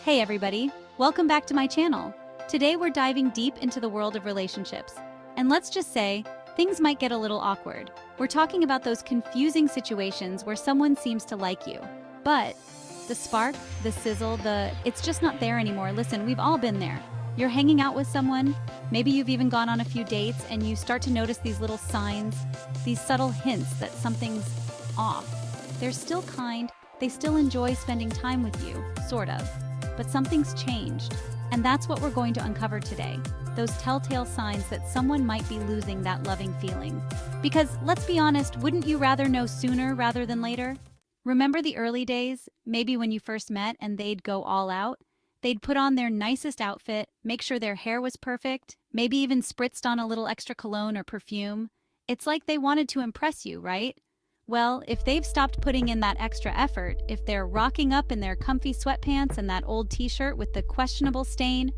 Hey everybody, welcome back to my channel. Today we're diving deep into the world of relationships. And let's just say, things might get a little awkward. We're talking about those confusing situations where someone seems to like you, but the spark, the sizzle, it's just not there anymore. Listen, we've all been there. You're hanging out with someone, maybe you've even gone on a few dates, and you start to notice these little signs, these subtle hints that something's off. They're still kind, they still enjoy spending time with you, sort of. But something's changed, and that's what we're going to uncover today. Those telltale signs that someone might be losing that loving feeling. Because, let's be honest, wouldn't you rather know sooner rather than later? Remember the early days, maybe when you first met and they'd go all out? They'd put on their nicest outfit, make sure their hair was perfect, maybe even spritzed on a little extra cologne or perfume. It's like they wanted to impress you, right? Well, if they've stopped putting in that extra effort, if they're rocking up in their comfy sweatpants and that old t-shirt with the questionable stain,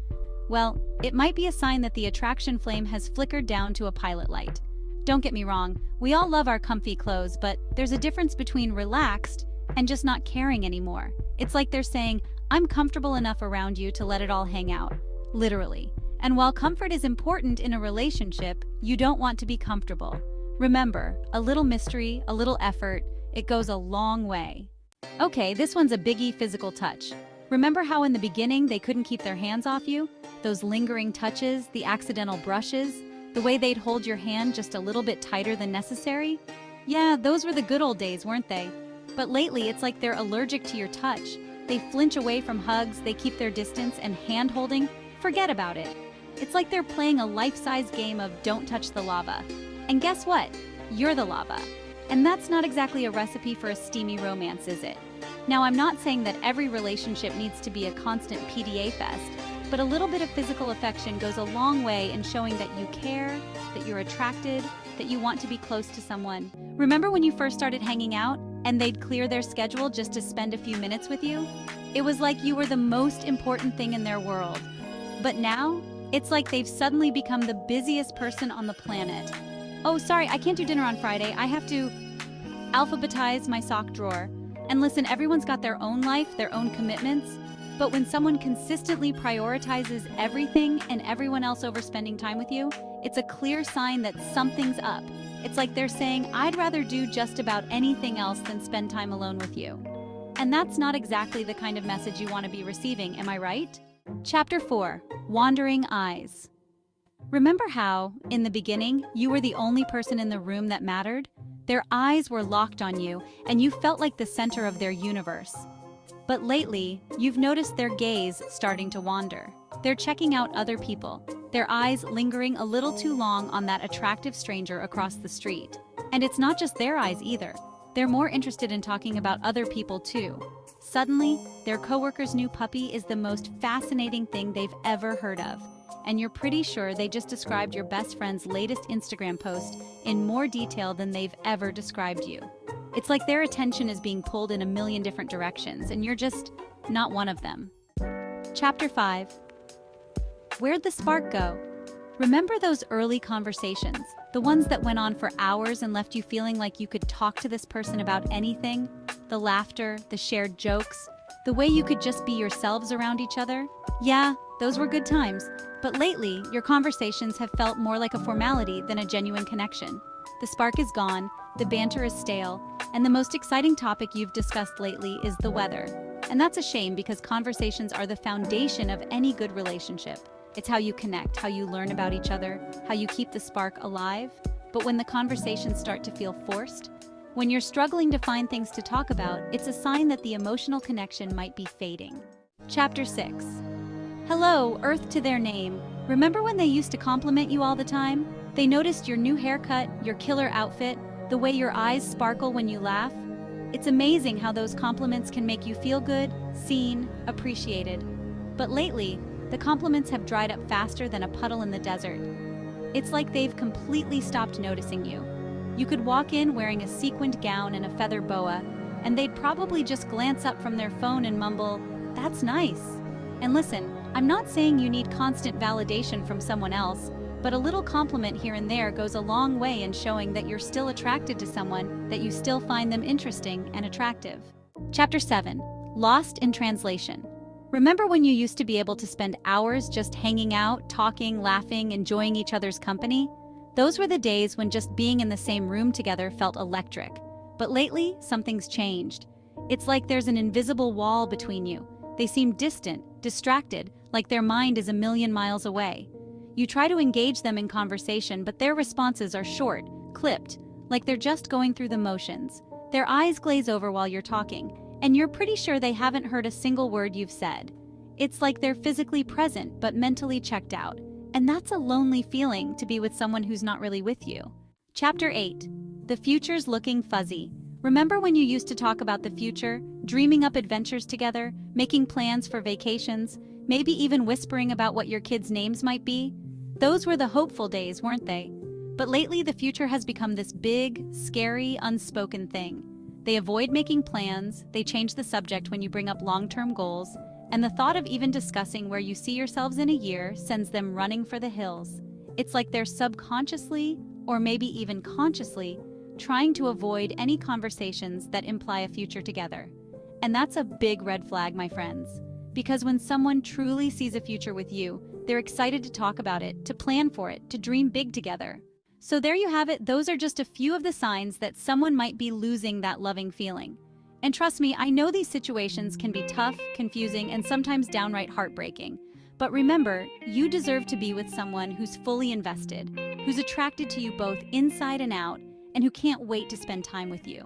well, it might be a sign that the attraction flame has flickered down to a pilot light. Don't get me wrong, we all love our comfy clothes, but there's a difference between relaxed and just not caring anymore. It's like they're saying, I'm comfortable enough around you to let it all hang out. Literally. And while comfort is important in a relationship, you don't want to be comfortable. Remember, a little mystery, a little effort, it goes a long way. Okay, this one's a biggie physical touch. Remember how in the beginning they couldn't keep their hands off you? Those lingering touches, the accidental brushes, the way they'd hold your hand just a little bit tighter than necessary? Yeah, those were the good old days, weren't they? But lately, it's like they're allergic to your touch. They flinch away from hugs, they keep their distance, and hand-holding, forget about it. It's like they're playing a life-size game of don't touch the lava. And guess what? You're the lava. And that's not exactly a recipe for a steamy romance, is it? Now, I'm not saying that every relationship needs to be a constant PDA fest, but a little bit of physical affection goes a long way in showing that you care, that you're attracted, that you want to be close to someone. Remember when you first started hanging out and they'd clear their schedule just to spend a few minutes with you? It was like you were the most important thing in their world. But now, it's like they've suddenly become the busiest person on the planet. Oh, sorry, I can't do dinner on Friday. I have to alphabetize my sock drawer. And listen, everyone's got their own life, their own commitments. But when someone consistently prioritizes everything and everyone else over spending time with you, it's a clear sign that something's up. It's like they're saying, I'd rather do just about anything else than spend time alone with you. And that's not exactly the kind of message you want to be receiving, am I right? Chapter 4, Wandering Eyes. Remember how, in the beginning, you were the only person in the room that mattered? Their eyes were locked on you, and you felt like the center of their universe. But lately, you've noticed their gaze starting to wander. They're checking out other people, their eyes lingering a little too long on that attractive stranger across the street. And it's not just their eyes either. They're more interested in talking about other people too. Suddenly, their coworker's new puppy is the most fascinating thing they've ever heard of. And you're pretty sure they just described your best friend's latest Instagram post in more detail than they've ever described you. It's like their attention is being pulled in a million different directions, and you're just not one of them. Chapter 5. Where'd the spark go? Remember those early conversations, the ones that went on for hours and left you feeling like you could talk to this person about anything? The laughter, the shared jokes, the way you could just be yourselves around each other? Yeah, those were good times. But lately, your conversations have felt more like a formality than a genuine connection. The spark is gone, the banter is stale, and the most exciting topic you've discussed lately is the weather. And that's a shame because conversations are the foundation of any good relationship. It's how you connect, how you learn about each other, how you keep the spark alive. But when the conversations start to feel forced, when you're struggling to find things to talk about, it's a sign that the emotional connection might be fading. Chapter 6. Hello, Earth to their name. Remember when they used to compliment you all the time? They noticed your new haircut, your killer outfit, the way your eyes sparkle when you laugh. It's amazing how those compliments can make you feel good, seen, appreciated. But lately, the compliments have dried up faster than a puddle in the desert. It's like they've completely stopped noticing you. You could walk in wearing a sequined gown and a feather boa, and they'd probably just glance up from their phone and mumble, "That's nice." And listen, I'm not saying you need constant validation from someone else, but a little compliment here and there goes a long way in showing that you're still attracted to someone, that you still find them interesting and attractive. Chapter 7. Lost in Translation. Remember when you used to be able to spend hours just hanging out, talking, laughing, enjoying each other's company? Those were the days when just being in the same room together felt electric. But lately, something's changed. It's like there's an invisible wall between you. They seem distant, distracted, like their mind is a million miles away. You try to engage them in conversation, but their responses are short, clipped, like they're just going through the motions. Their eyes glaze over while you're talking, and you're pretty sure they haven't heard a single word you've said. It's like they're physically present, but mentally checked out. And that's a lonely feeling, to be with someone who's not really with you. Chapter 8. The future's looking fuzzy. Remember when you used to talk about the future, dreaming up adventures together, making plans for vacations, maybe even whispering about what your kids' names might be? Those were the hopeful days, weren't they? But lately, the future has become this big, scary, unspoken thing. They avoid making plans, they change the subject when you bring up long-term goals, and the thought of even discussing where you see yourselves in a year sends them running for the hills. It's like they're subconsciously, or maybe even consciously, trying to avoid any conversations that imply a future together. And that's a big red flag, my friends. Because when someone truly sees a future with you, they're excited to talk about it, to plan for it, to dream big together. So there you have it. Those are just a few of the signs that someone might be losing that loving feeling. And trust me, I know these situations can be tough, confusing, and sometimes downright heartbreaking. But remember, you deserve to be with someone who's fully invested, who's attracted to you both inside and out, and who can't wait to spend time with you.